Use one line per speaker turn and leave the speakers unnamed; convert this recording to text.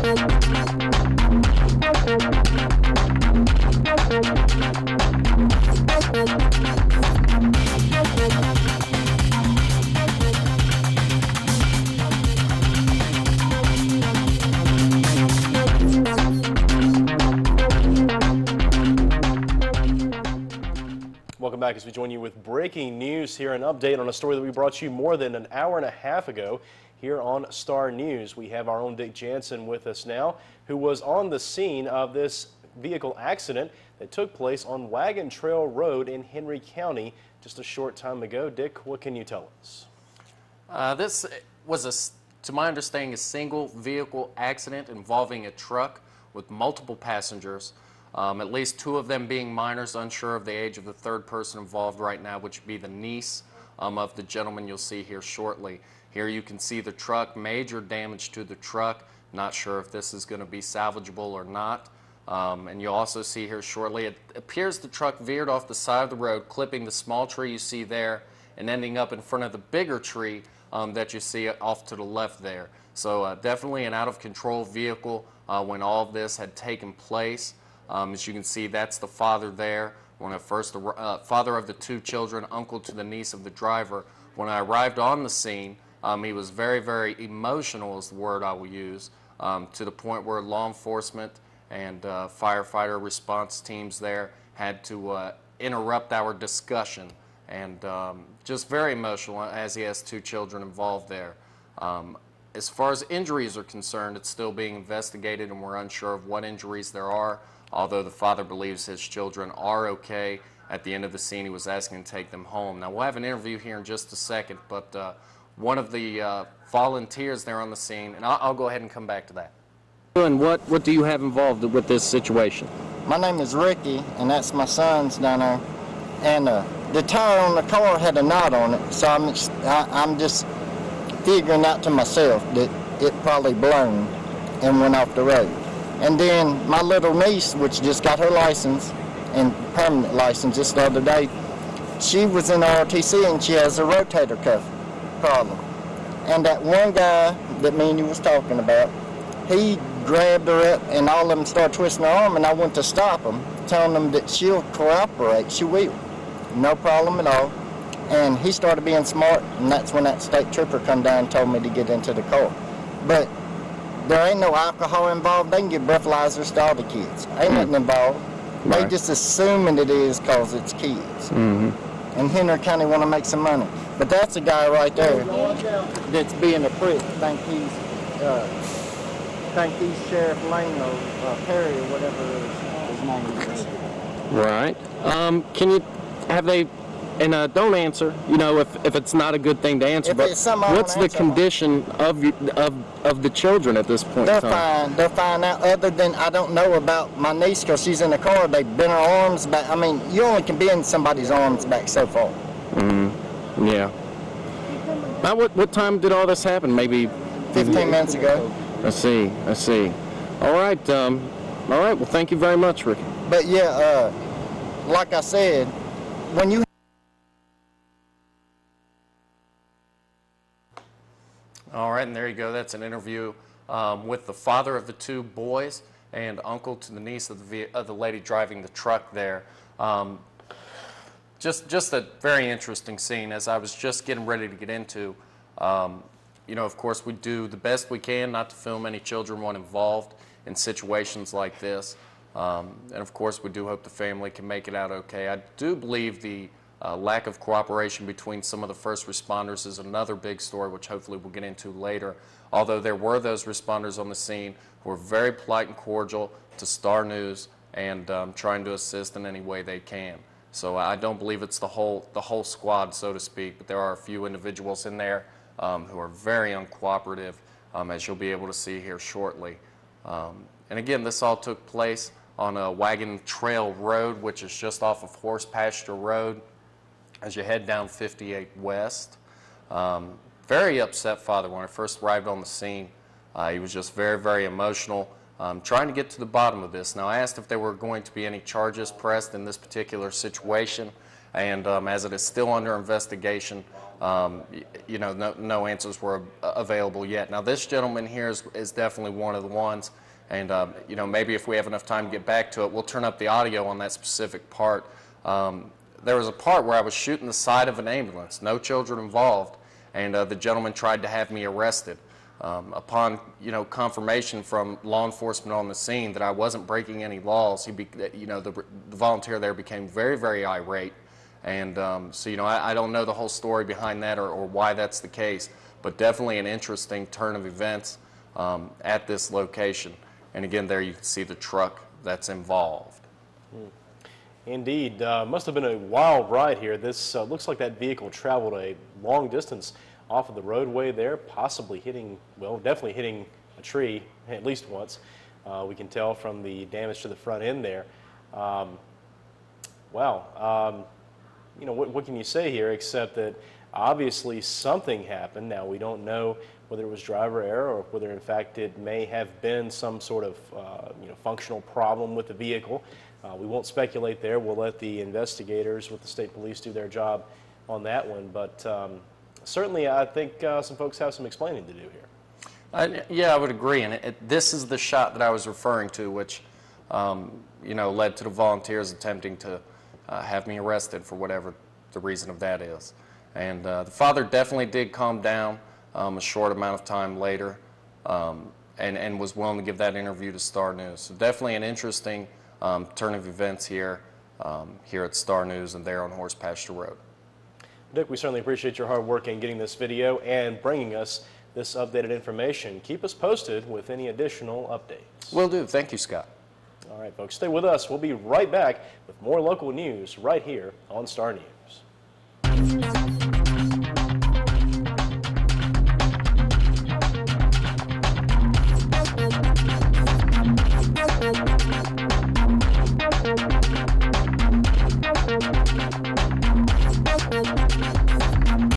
Welcome back as we join you with breaking news here, an update on a story that we brought you more than an hour and a half ago here on Star News. We have our own Dick Jansen with us now, who was on the scene of this vehicle accident that took place on Wagon Trail Road in Henry County just a short time ago. Dick, what can you tell us?
This was, to my understanding, a single vehicle accident involving a truck with multiple passengers. At least two of them being minors, unsure of the age of the third person involved right now, which would be the niece of the gentleman you'll see here shortly. Here you can see the truck, major damage to the truck. Not sure if this is going to be salvageable or not. And you'll also see here shortly, it appears the truck veered off the side of the road, clipping the small tree you see there and ending up in front of the bigger tree that you see off to the left there. So definitely an out-of-control vehicle when all of this had taken place. As you can see, that's the father there. When I first father of the two children, uncle to the niece of the driver. When I arrived on the scene, he was very, very emotional, is the word I will use, to the point where law enforcement and firefighter response teams there had to interrupt our discussion, and just very emotional as he has two children involved there. As far as injuries are concerned, it's still being investigated, and we're unsure of what injuries there are. Although the father believes his children are okay. At the end of the scene, he was asking to take them home. Now, we'll have an interview here in just a second, but one of the volunteers there on the scene, and I'll go ahead and come back to that. And what do you have involved with this situation?
My name is Ricky, and that's my son's down there. And the tire on the car had a knot on it, so I'm just figuring out to myself that it probably blown and went off the road. And then my little niece, which just got her license, and permanent license just the other day, she was in ROTC and she has a rotator cuff problem. And that one guy that me and you was talking about, he grabbed her up and all of them started twisting her arm, and I went to stop them, telling them that she'll cooperate, she will. No problem at all. And he started being smart, and that's when that state trooper come down and told me to get into the car. But there ain't no alcohol involved. They can get breathalyzers to all the kids. Ain't nothing involved. Right. They just assuming it is because it's kids. Mm-hmm. And Henry County want to make some money. But that's a guy right there that's being a prick. Think he's Sheriff Lane or Perry or whatever his name is.
Right. Can you have they? And don't answer, you know, if it's not a good thing to answer, but what's the condition of the children at this point?
They're fine. They're fine now, other than I don't know about my niece because she's in the car. They bent her arms back. I mean, you only can bend somebody's arms back so far.
Mm-hmm. Yeah. Now, what time did all this happen? Maybe
15 minutes ago.
I see. All right. Well, thank you very much, Ricky.
But yeah, like I said, when you
All right, and there you go. That's an interview with the father of the two boys and uncle to the niece of the lady driving the truck there. Just a very interesting scene. As I was just getting ready to get into, you know, of course, we do the best we can not to film any children when involved in situations like this. And of course, we do hope the family can make it out okay. I do believe the lack of cooperation between some of the first responders is another big story, which hopefully we'll get into later. Although there were those responders on the scene who were very polite and cordial to Star News and trying to assist in any way they can. So I don't believe it's the whole squad, so to speak, but there are a few individuals in there who are very uncooperative, as you'll be able to see here shortly. And again, this all took place on Wagon Trail Road, which is just off of Horsepasture Road as you head down 58 West. Very upset father when I first arrived on the scene. He was just very, very emotional, trying to get to the bottom of this. Now, I asked if there were going to be any charges pressed in this particular situation, and as it is still under investigation, you know, no answers were available yet. Now, this gentleman here is definitely one of the ones, and you know, maybe if we have enough time to get back to it, we'll turn up the audio on that specific part. There was a part where I was shooting the side of an ambulance, no children involved, and the gentleman tried to have me arrested. Upon, you know, confirmation from law enforcement on the scene that I wasn't breaking any laws, you know, the volunteer there became very, very irate. And so, you know, I don't know the whole story behind that or why that's the case, but definitely an interesting turn of events at this location. And again, there you can see the truck that's involved.
Indeed. Must have been a wild ride here. This looks like that vehicle traveled a long distance off of the roadway there, possibly hitting, well, definitely hitting a tree at least once. We can tell from the damage to the front end there. Wow. You know, what can you say here except that obviously something happened. Now, we don't know whether it was driver error or whether, in fact, it may have been some sort of you know, functional problem with the vehicle. We won't speculate there. We'll let the investigators with the state police do their job on that one. But certainly, I think some folks have some explaining to do here.
Yeah, I would agree. And this is the shot that I was referring to, which you know, led to the volunteers attempting to have me arrested for whatever the reason of that is. And the father definitely did calm down a short amount of time later, and was willing to give that interview to Star News. So definitely an interesting turn of events here at Star News and there on Horsepasture Road.
Dick, we certainly appreciate your hard work in getting this video and bringing us this updated information. Keep us posted with any additional updates.
Will do. Thank you, Scott.
All right, folks, stay with us. We'll be right back with more local news right here on Star News.